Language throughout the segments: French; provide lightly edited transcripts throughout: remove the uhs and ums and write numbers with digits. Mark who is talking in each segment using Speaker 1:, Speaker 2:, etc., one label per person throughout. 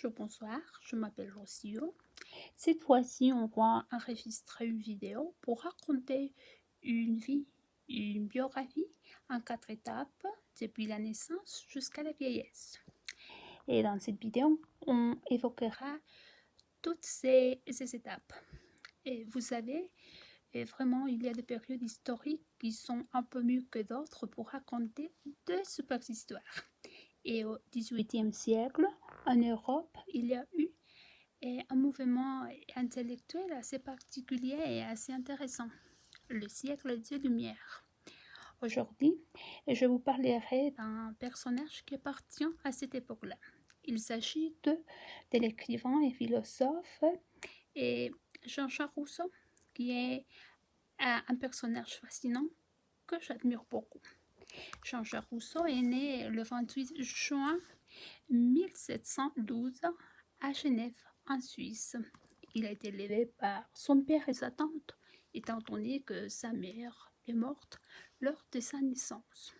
Speaker 1: Bonsoir, je m'appelle Rocio. Cette fois-ci, on va enregistrer une vidéo pour raconter une vie, une biographie en 4 étapes, depuis la naissance jusqu'à la vieillesse. Et dans cette vidéo, on évoquera toutes ces étapes. Et vous savez, vraiment, il y a des périodes historiques qui sont un peu mieux que d'autres pour raconter de super histoires. Et au XVIIIe siècle, en Europe, il y a eu un mouvement intellectuel assez particulier et assez intéressant, le siècle des Lumières. Aujourd'hui, je vous parlerai d'un personnage qui appartient à cette époque-là. Il s'agit de l'écrivain et philosophe Jean-Jacques Rousseau, qui est un personnage fascinant que j'admire beaucoup. Jean-Jacques Rousseau est né le 28 juin 1712 à Genève, en Suisse. Il a été élevé par son père et sa tante, étant donné que sa mère est morte lors de sa naissance.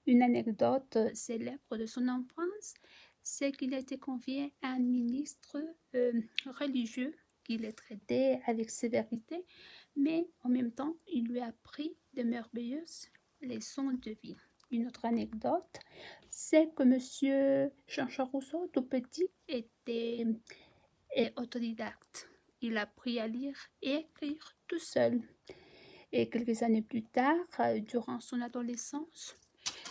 Speaker 1: Une anecdote célèbre de son enfance, c'est qu'il a été confié à un ministre religieux qui le traitait avec sévérité, mais en même temps, il lui a appris de merveilleuses leçons de vie. Une autre anecdote, c'est que M. Jean-Jacques Rousseau, tout petit, était autodidacte. Il a appris à lire et écrire tout seul. Et quelques années plus tard, durant son adolescence,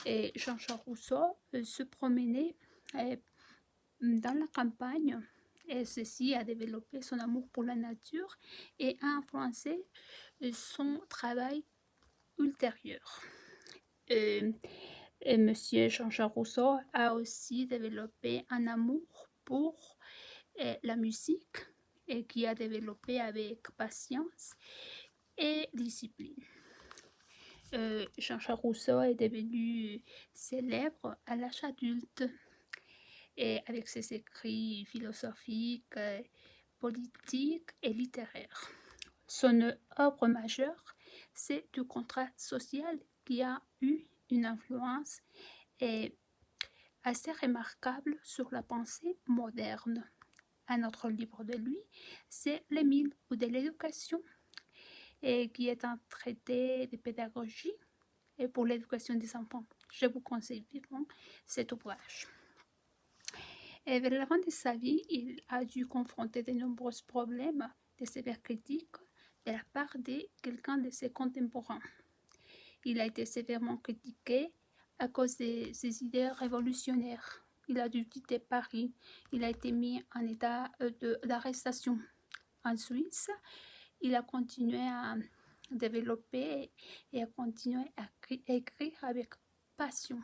Speaker 1: Jean-Jacques Rousseau se promenait dans la campagne, et ceci a développé son amour pour la nature et a influencé son travail ultérieur. Monsieur Jean-Jacques Rousseau a aussi développé un amour pour la musique et qui a développé avec patience et discipline. Jean-Jacques Rousseau est devenu célèbre à l'âge adulte et avec ses écrits philosophiques, politiques et littéraires. Son œuvre majeure, c'est du contrat social qui a eu une influence assez remarquable sur la pensée moderne. Un autre livre de lui, c'est L'Émile ou de l'éducation, qui est un traité de pédagogie et pour l'éducation des enfants. Je vous conseille vivement cet ouvrage. Et vers la fin de sa vie, il a dû confronter de nombreux problèmes, de sévères critiques de la part de quelqu'un de ses contemporains. Il a été sévèrement critiqué à cause de ses idées révolutionnaires. Il a dû quitter Paris. Il a été mis en état d'arrestation. En Suisse, il a continué à développer et à continuer à écrire avec passion.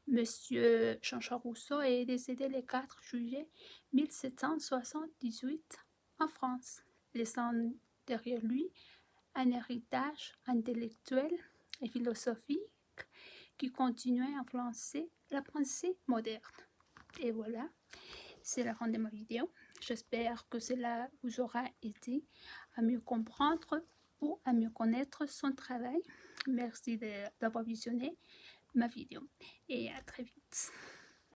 Speaker 1: Monsieur Jean-Jacques Rousseau est décédé le 4 juillet 1778 en France, laissant derrière lui un héritage intellectuel et philosophique qui continuait à influencer la pensée moderne. Et voilà, c'est la fin de ma vidéo. J'espère que cela vous aura aidé à mieux comprendre ou à mieux connaître son travail. Merci d'avoir visionné ma vidéo et à très vite.